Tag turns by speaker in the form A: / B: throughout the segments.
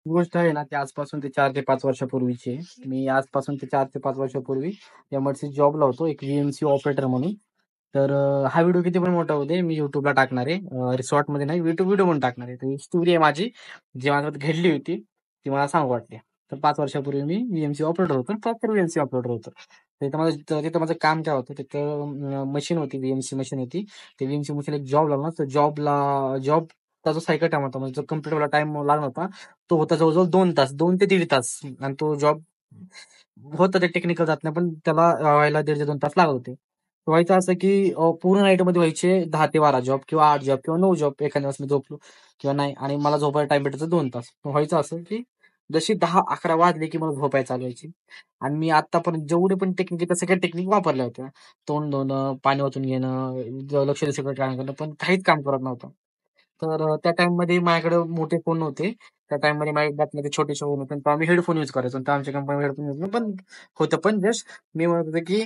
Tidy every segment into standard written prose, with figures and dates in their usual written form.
A: गोष्ट आहे ना, ती आजपासून ते 4 ते 5 वर्षापूर्वीची आहे. मी आजपासून ते 4 ते 5 वर्षापूर्वी एम-आय-डी-सीत जॉबला होतो, एक व्ही-एम-सी ऑपरेटर म्हणून. तर हा व्हिडिओ किती पण मोठा होऊ दे, मी YouTubeला टाकणार आहे. रिसॉर्टमध्ये नाही, व्हिडिओ म्हणून टाकणार आहे. तर ही स्टोरी आहे माझी, जी माझ्यासोबत घडली होती, ती मला सांगू वाटते. तर 5 वर्षापूर्वी मी व्ही-एम-सी ऑपरेटर होतो, प्रॉपर व्ही-एम-सी ऑपरेटर होतो. तिथं माझं काम काय होतं, तिथं मशीन होती, व्ही-एम-सी मशीन होती. ते व्ही-एम-सी मशीन एक जॉब लागला, तर जॉबचा जो सायकल टाइम होता, म्हणजे जो कंप्लीट व्हायला टाइम लागला होता, तो होता जवळ-जवळ 2 तास, 2 ते 1.5 तास. आणि तो जॉब होतं ते टेक्निकल जात नाही, पण त्याला व्हायला 1.5 ते 2 तास लागत होते. व्हायचं असं की पूर्ण नाईटमध्ये व्हायचे 10 ते 12 जॉब किंवा 8 जॉब किंवा 9 जॉब. एखाद्या वेळेस मी झोपलो किंवा नाही, आणि मला झोपायला टाइम भेटायचा 2 तास. व्हायचं असं की जशी 10-11 वाजले की मला झोपायला चालू व्हायची. आणि मी आत्तापर्यंत जेवढे पण टेक्निक आहेत, त्या सगळ्या टेक्निक वापरल्या होत्या. तोंड धुणं, पाणी ओतून घेणं, लक्ष सगळं ट्राय करणं, पण काहीच काम करत नव्हतं. तर त्या टाईममध्ये माझ्याकडे मोठे फोन नव्हते. त्या टाईममध्ये माझ्या ते छोटेसे फोन होते. तर आम्ही हेडफोन यूज करायचो. तर आमच्या कंपनीमध्ये हेडफोन यूज पण होतं. पण जस्ट मी म्हणत होतो की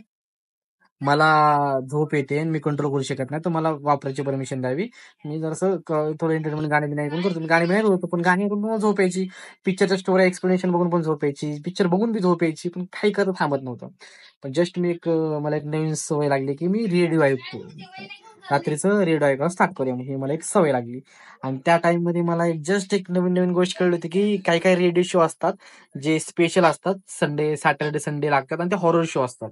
A: मला झोप येते आणि मी कंट्रोल करू शकत नाही, तर मला वापरायची परमिशन द्यावी. मी जरासं थोडं एंटरटेनमेंट गाणी बिणी ऐकून करतो. मी गाणी बिणी ऐकत होतो, पण गाणी ऐकून मला झोप यायची. पिक्चरच्या स्टोरी एक्सप्लेनेशन बघून पण झोप यायची. पिक्चर बघून बी झोप यायची, पण काही करत थांबत नव्हतं. पण जस्ट मला एक नवीन सवय लागली, की मी रेडिओ ऐकतो. रात्रीचं रेडिओ ऐकायला स्टार्ट करूया, ही मला एक सवय लागली. आणि त्या टाईममध्ये मला एक नवीन-नवीन गोष्ट कळली होती, की काही-काही रेडिओ शो असतात, जे स्पेशल असतात. सॅटर्डे, संडे लागतात आणि ते हॉरर शो असतात.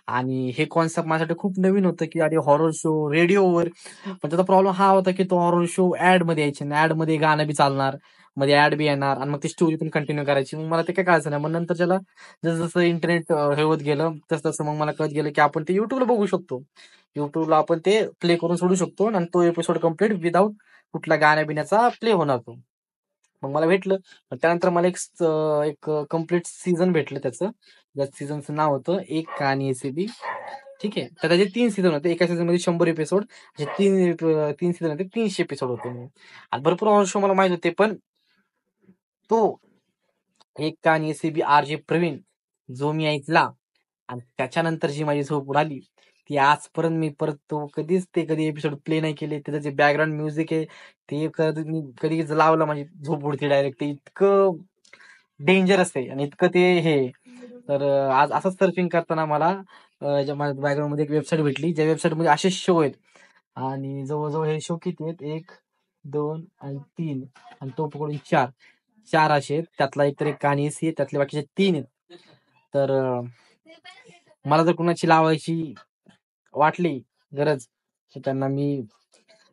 A: आणि हे कॉन्सेप्ट माझ्यासाठी खूप नवीन होतं, की अरे हॉरर शो रेडिओवर. पण त्याचा प्रॉब्लेम हा होता, की तो हॉरर शो ॲडमध्ये यायचे आणि ॲडमध्ये गाणं बी चालणार, मध्ये ॲड बी येणार आणि मग ती स्टोरी पण कंटिन्यू करायची. मग मला ते काही कळायचं नाही. मग नंतर त्याला जसं-जसं इंटरनेट हे होत गेलं, तसं-तसं मग मला कळत गेलं, की आपण ते YouTubeला बघू शकतो. YouTubeला आपण ते प्ले करून सोडू शकतो आणि तो एपिसोड कंप्लीट विदाऊट कुठल्या गाण्या-बिण्याचा प्ले होणार तो. मग मला भेटलं. मग त्यानंतर मला एक कंप्लीट सीझन भेटलं त्याचं. त्या सीझनचं नाव होतं एक कहाणी एसीबी. ठीक आहे. तर त्याचे 3 सीझन होते. एका सीझनमध्ये 100 एपिसोड. असे 3 सीझन होते. 300 एपिसोड होते. आणि भरपूर हॉरर शो मला माहीत होते. पण तो एक कहाणी एसीबी आर.जे. प्रवीण जो मी ऐकला आणि त्याच्यानंतर जी माझी झोप उडाली, ती आजपर्यंत मी परत तो कधी एपिसोड प्ले नाही केले. त्याचं जे बॅकग्राऊंड म्युझिक आहे, ते मी कधी लावलं माझी झोप उडते डायरेक्ट. ते इतकं डेंजरस आहे आणि इतकं ते हे आहे. तर आज असंच सर्फिंग करताना मला माझ्या बॅकग्राऊंडमध्ये एक वेबसाईट भेटली, ज्या वेबसाईटमध्ये असे शो आहेत आणि जवळ-जवळ हे शो किती आहेत? 1, 2 आणि 3 आणि तो पकडून 4. 4 असे आहेत. त्यातला एकतर एक कहाणी आहे, त्यातले बाकीचे 3 आहेत. तर मला जर कुणाची लावायची वाटली गरज, तर त्यांना मी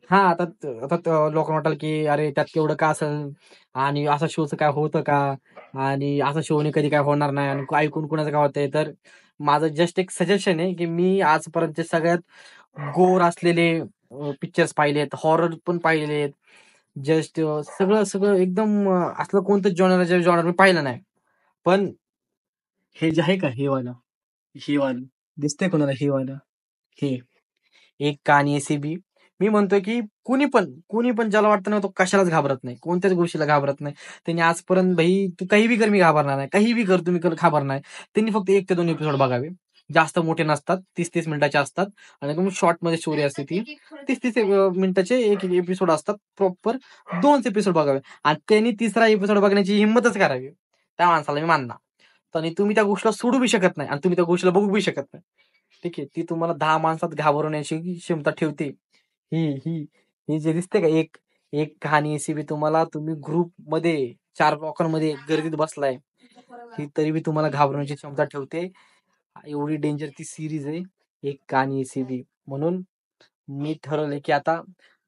A: हां, आता लोकांना वाटेल, की "अरे, त्यात केवढं का असेल आणि असा शोचं काय होतं का? आणि असा शोने कधी काय होणार नाही आणि ऐकून कुणाचं काय होतंय?" तर माझं जस्ट एक सजेशन आहे, की मी आजपर्यंतचे सगळ्यात गोर असलेले पिक्चर्स पाहिलेत, हॉरर पण पाहिलेले आहेत. जस्ट सगळं एकदम असलं कोणतंच जॉनर मी पाहिलं नाही. पण हे जे आहे का हे वालं दिसतंय कोणाला हे वालं? हे एक कहाणी एसीबी. मी म्हणतोय, की कुणी पण ज्याला वाटतं ना, तो कशालाच घाबरत नाही. कोणत्याच गोष्टीला घाबरत नाही. त्यांनी आजपर्यंत भाई तू काही बी कर, मी घाबरणार नाही. काही बी कर, तुम्ही घाबरणार नाही. त्यांनी फक्त 1 ते 2 एपिसोड बघावे. जास्त मोठे नसतात. 30-30 मिनिटाचे असतात आणि एकदम शॉर्टमध्ये स्टोरी असते ती. 30-30 मिनिटाचे एक एपिसोड असतात. प्रॉपर 2च एपिसोड बघावे आणि त्यांनी तिसरा एपिसोड बघण्याची हिंमतच करावी. त्या माणसाला मी मानणार. आणि तुम्ही त्या गोष्टीला सोडू बी शकत नाही आणि तुम्ही त्या गोष्टीला बघू बी शकत नाही. ठीक आहे. ती तुम्हाला 10 माणसात घाबरवण्याची क्षमता ठेवते. ही ही ही जे दिसते का एक कहाणी एसीबी तुम्ही ग्रुपमध्ये 4 लोकांमध्ये गर्दीत बसलाय, ही तरी बी तुम्हाला घाबरवण्याची क्षमता ठेवते. एवढी डेंजर ती सीरीज आहे, एक कहाणी एसीबी. म्हणून मी ठरवलंय, की आता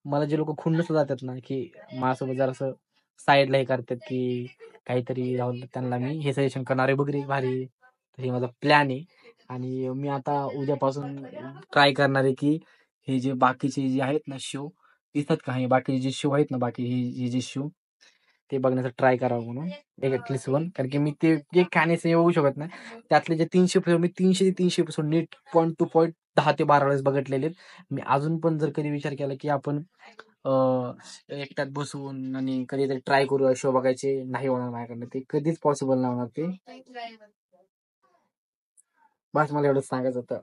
A: मला जे लोकं खुन्नस जातात ना, की माझ्यासोबत जरासं साइडला हे करतात, की काहीतरी राहून त्यांना मी हे सजेशन करणार आहे, "बघ रे भारी आहे." तर हे माझा प्लॅन आहे आणि मी आता उद्यापासून ट्राय करणार आहे, की हे जे बाकीचे जे आहेत ना शो दिसतात का, हे बाकीचे जे शो आहेत ना, बाकी हे जे शो ते बघण्याचा ट्राय करावं म्हणून एक ॲटलीस्ट वन. कारण की मी ते कहाणीच बघू शकत नाही. त्यातले जे 300 एपिसोड मी 300 ते 300 एपिसोड नीट पॉइंट टू पॉइंट 10 ते 12 वेळेस बघितलेले आहेत. मी अजून पण जर कधी विचार केला, की आपण अ, एकट्यात बसून आणि कधीतरी ट्राय करूया शो बघायचे, नाही होणार माझ्याकडनं. ते कधीच पॉसिबल नाही होणार ते. बस मला एवढंच सांगायचं होतं.